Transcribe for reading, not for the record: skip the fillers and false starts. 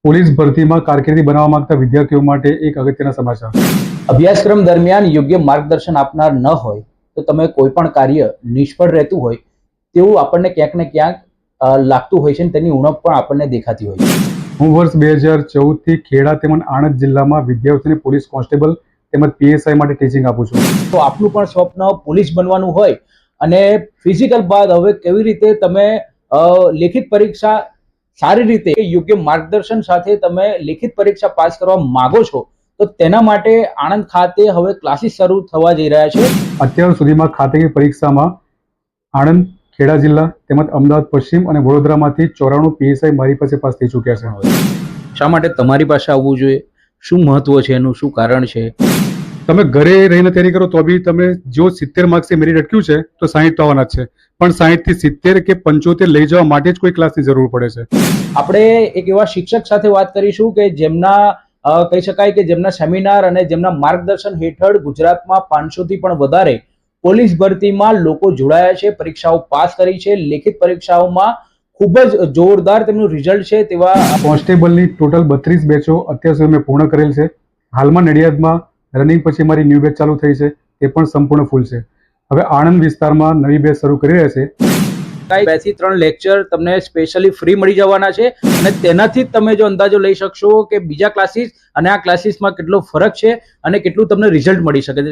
Police ભરતીમાં કારકિર્દી બનાવવા માંગતા વિદ્યાર્થીઓ માટે એક અગત્યના સમાચાર। અભ્યાસક્રમ દરમિયાન યોગ્ય માર્ગદર્શન આપનાર ન હોય તો તમે કોઈ પણ કાર્ય નિષ્ફળ રહેતું હોય તેવું આપણને ક્યાંક ને ક્યાંક લાગતું હોય છે અને તેની ઉણપ પણ આપણને દેખાતી હોય છે। હું વર્ષ 2014 થી ખેડા તેમજ આણંદ જિલ્લામાં વિદ્યાર્થીઓને પોલીસ કોન્સ્ટેબલ તેમજ પીએસઆઈ માટે ટીચિંગ આપું છું। તો આપનું પણ સ્વપ્ન પોલીસ બનવાનું હોય અને ફિઝિકલ બાદ હવે કેવી રીતે તમે લેખિત પરીક્ષા સારી રીતે યોગ્ય માર્ગદર્શન સાથે તમે લેખિત પરીક્ષા પાસ કરવા માંગો છો તો તેના માટે આણંદ ખાતે હવે ક્લાસીસ શરૂ થવા જઈ રહ્યા છે। અત્યાર સુધીમાં ખાતગી પરીક્ષામાં આણંદ, ખેડા જિલ્લા તેમજ અમદાવાદ પશ્ચિમ અને વડોદરામાંથી 94 પીએસઆઈ મારી પાસે પાસ થઈ ચૂક્યા છે। શા માટે તમારી પાસે આવવું જોઈએ, શું મહત્વ છે એનું, શું કારણ છે? તમે ઘરે રહીને તૈયારી કરો તો બી તમે જો 70 માર્ક્સે મેરિટ અટક્યું છે તો 60 તો આવવાના જ છે, પણ 60 થી 70 કે 75 લઈ જવા માટે જ કોઈ ક્લાસની જરૂર પડે છે। આપણે એક એવા શિક્ષક સાથે વાત કરીશું કે જેમના કહી શકાય કે જેમના સેમિનાર અને જેમના માર્ગદર્શન હેઠળ ગુજરાતમાં 500 થી પણ વધારે પોલીસ ભરતીમાં લોકો જોડાયા છે, પરીક્ષાઓ પાસ કરી છે, લેખિત પરીક્ષાઓમાં ખૂબ જ જોરદાર તેમનું રિઝલ્ટ છે। તેવા કોન્સ્ટેબલની ટોટલ 32 બેચો અત્યાર સુધી મેં પૂર્ણ કરેલ છે। હાલમાં નડિયાદમાં રનિંગ પછી મારી ન્યૂ બેચ ચાલુ થઈ છે, તે પણ સંપૂર્ણ ફૂલ છે। હવે આણંદ વિસ્તારમાં નવી બેચ શરૂ કરી રહ્યા છે। 2 થી 3 લેક્ચર તમને સ્પેશિયલી ફ્રી મળી જવાના છે અને તેનાથી જ તમે જો અંદાજો લઈ શકશો કે બીજા ક્લાસીસ અને આ ક્લાસીસમાં કેટલો ફરક છે અને કેટલું તમને રિઝલ્ટ મળી શકે છે।